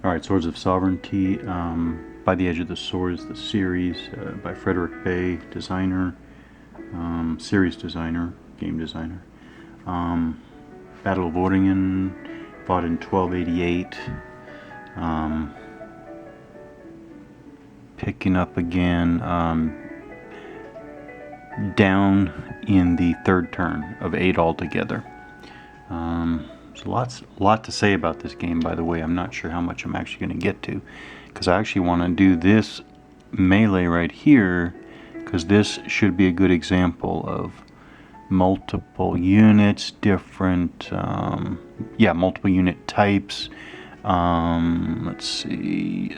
Alright, Swords of Sovereignty, By the Edge of the Swords, the series, by Frederick Bay, designer, series designer, game designer. Battle of Oringen, fought in 1288. Picking up again, down in the third turn of 8 altogether. There's a lot to say about this game, by the way. I'm not sure how much I'm actually going to get to, because I actually want to do this melee right here, because this should be a good example of multiple units, different, multiple unit types. Let's see,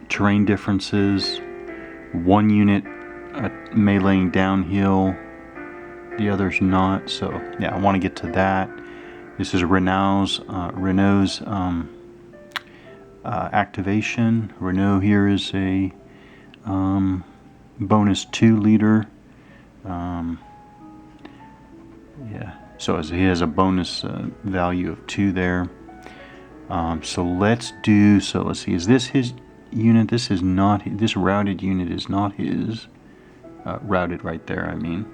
terrain differences. One unit meleeing downhill, the other's not. So yeah, I want to get to that. This is Renault's activation. Renault here is a bonus 2 leader. So he has a bonus value of 2 there. Let's see, is this his unit? This is not, this routed unit is not his. Routed right there, I mean.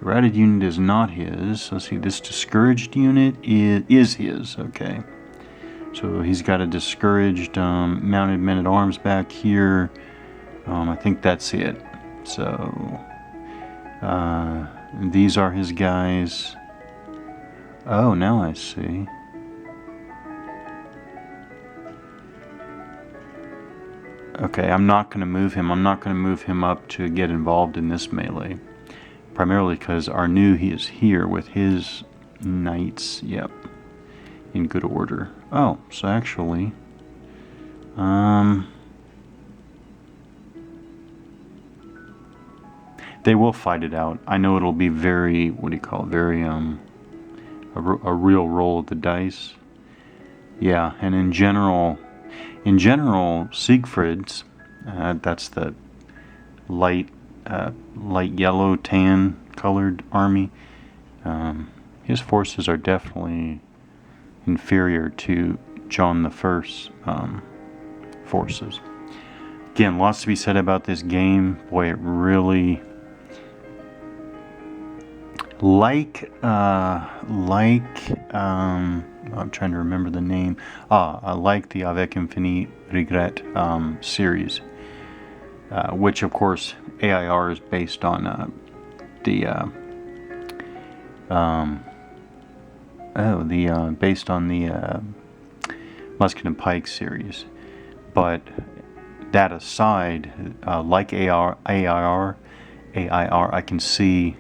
The routed unit is not his. Let's see, this discouraged unit is his, okay. So he's got a discouraged mounted men-at-arms back here. I think that's it. So these are his guys. Oh, now I see. Okay, I'm not going to move him. I'm not going to move him up to get involved in this melee. Primarily because he is here with his knights. Yep. In good order. Oh, so actually... they will fight it out. I know it'll be very, very, a real roll of the dice. Yeah, and in general, Siegfried's, that's the light yellow, tan colored army. His forces are definitely inferior to John the First's forces. Again, lots to be said about this game. Boy, it really... I'm trying to remember the name. I like the Avec Infini Regret series, which of course AIR is based on based on the Musket and Pike series. But that aside, like AIR, I can see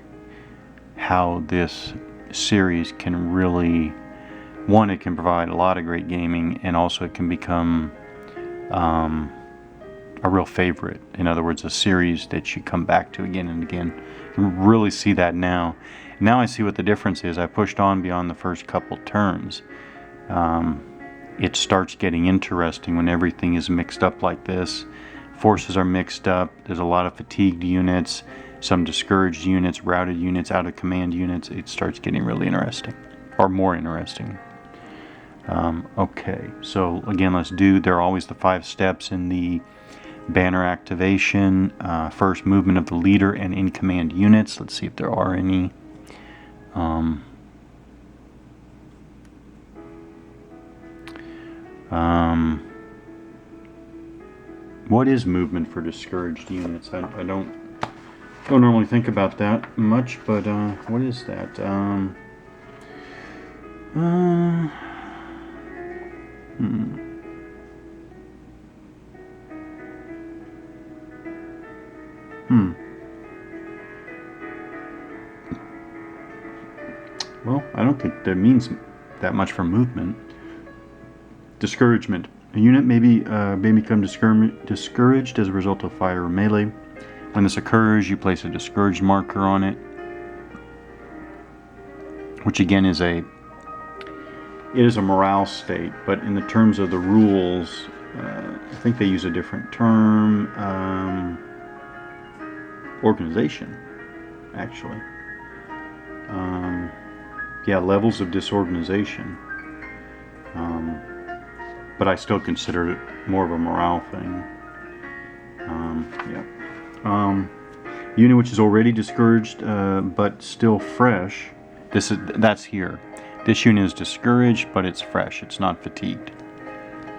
how this series can really, one, it can provide a lot of great gaming, and also it can become a real favorite. In other words, a series that you come back to again and again. You can really see that now. Now I see what the difference is. I pushed on beyond the first couple turns. It starts getting interesting when everything is mixed up like this. Forces are mixed up. There's a lot of fatigued units, some discouraged units, routed units, out of command units. It starts getting really interesting, or more interesting. Okay, so again, there are always the 5 steps in the banner activation. First, movement of the leader and in-command units. Let's see if there are any. What is movement for discouraged units? I don't normally think about that much, but what is that? Well, I don't think that means that much for movement. Discouragement. A unit may become discouraged as a result of fire or melee. When this occurs, you place a discouraged marker on it, which again is a morale state, but in the terms of the rules, I think they use a different term. Organization, actually. Levels of disorganization. But I still consider it more of a morale thing. Unit which is already discouraged but still fresh. That's here. This unit is discouraged, but it's fresh. It's not fatigued.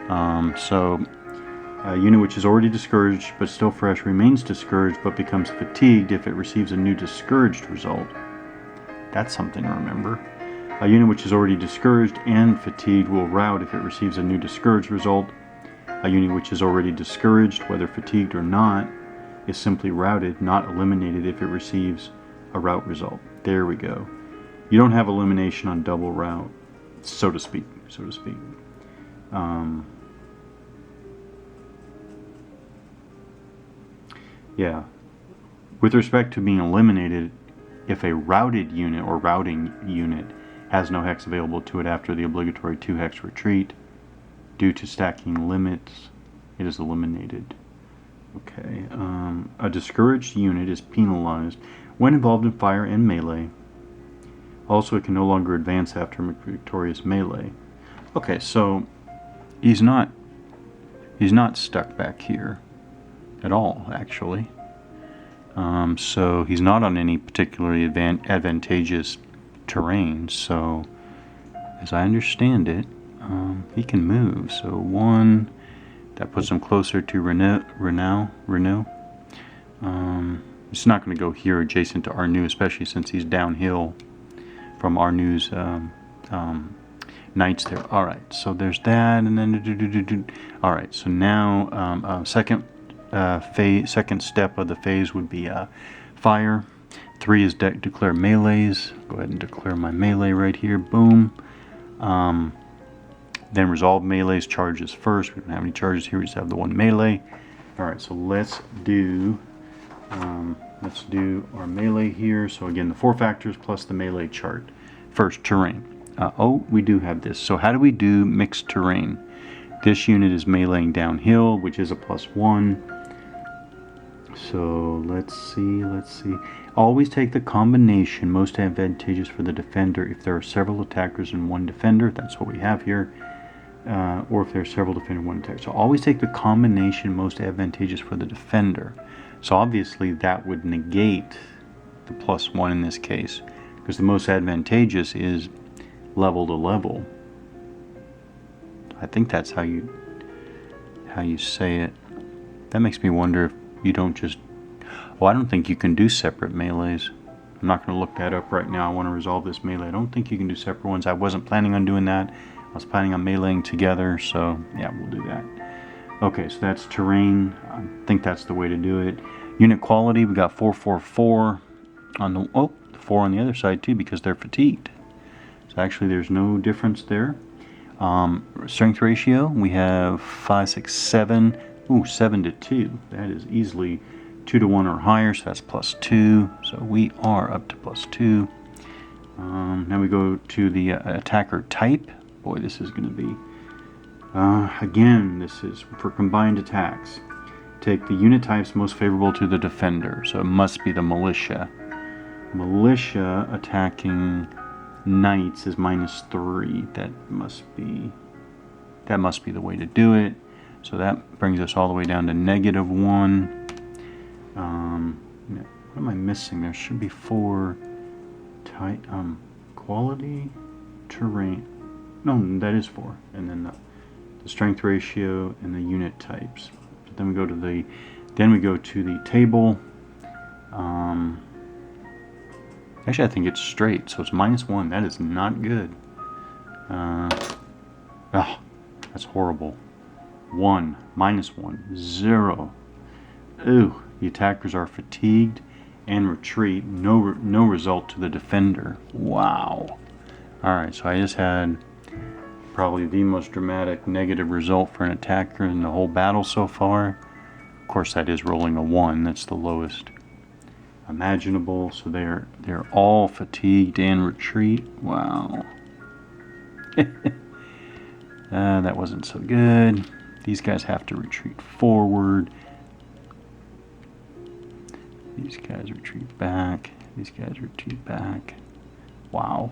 So a unit which is already discouraged but still fresh remains discouraged but becomes fatigued if it receives a new discouraged result. That's something to remember. A unit which is already discouraged and fatigued will rout if it receives a new discouraged result. A unit which is already discouraged, whether fatigued or not, is simply routed, not eliminated if it receives a rout result. There we go. You don't have elimination on double rout, so to speak. Yeah. With respect to being eliminated, if a routed unit or routing unit has no hex available to it after the obligatory 2-hex retreat, due to stacking limits, it is eliminated. Okay. A discouraged unit is penalized when involved in fire and melee. Also, it can no longer advance after victorious melee. Okay, so he's not stuck back here at all, actually. So he's not on any particularly advantageous terrain. So, as I understand it, he can move. So 1, that puts him closer to Renault. It's not going to go here adjacent to Arnu, especially since he's downhill from Arnu's knights there. Alright, so there's that, and then alright, so now second step of the phase would be fire. 3 is declare melees. Go ahead and declare my melee right here. Boom. Then resolve melees. Charges first. We don't have any charges here. We just have the one melee. Alright, so let's do our melee here. So again, the 4 factors plus the melee chart. First, terrain. We do have this. So how do we do mixed terrain? This unit is meleeing downhill, which is a +1. So let's see. Always take the combination most advantageous for the defender if there are several attackers and one defender. That's what we have here. Or if there are several defenders and one attacker. So always take the combination most advantageous for the defender. So obviously that would negate the +1 in this case, because the most advantageous is level to level. I think that's how you say it. That makes me wonder if you don't just... I don't think you can do separate melees. I'm not going to look that up right now. I want to resolve this melee. I don't think you can do separate ones. I wasn't planning on doing that. I was planning on meleeing together, so yeah, we'll do that. Okay, so that's terrain. I think that's the way to do it. Unit quality, we got 444 on the... the 4 on the other side too, because they're fatigued. So actually there's no difference there. Strength ratio, we have 5, 6, 7. 7 to 2. That is easily 2 to 1 or higher, so that's +2. So we are up to +2. Now we go to the attacker type. Boy, this is going to be... again, this is for combined attacks. Take the unit types most favorable to the defender. So it must be the militia. Militia attacking knights is -3. That must be the way to do it. So that brings us all the way down to -1. What am I missing? There should be 4 type quality, terrain. No, that is 4. And then the strength ratio and the unit types. But then we go to the table. Actually, I think it's straight, so it's -1. That is not good. That's horrible. 1, -1, 0. Ooh, the attackers are fatigued and retreat. No result to the defender. Wow. Alright, so I just had probably the most dramatic negative result for an attacker in the whole battle so far. Of course, that is rolling a 1. That's the lowest imaginable. So they're all fatigued and retreat. Wow. That wasn't so good. These guys have to retreat forward. These guys retreat back. These guys retreat back. Wow.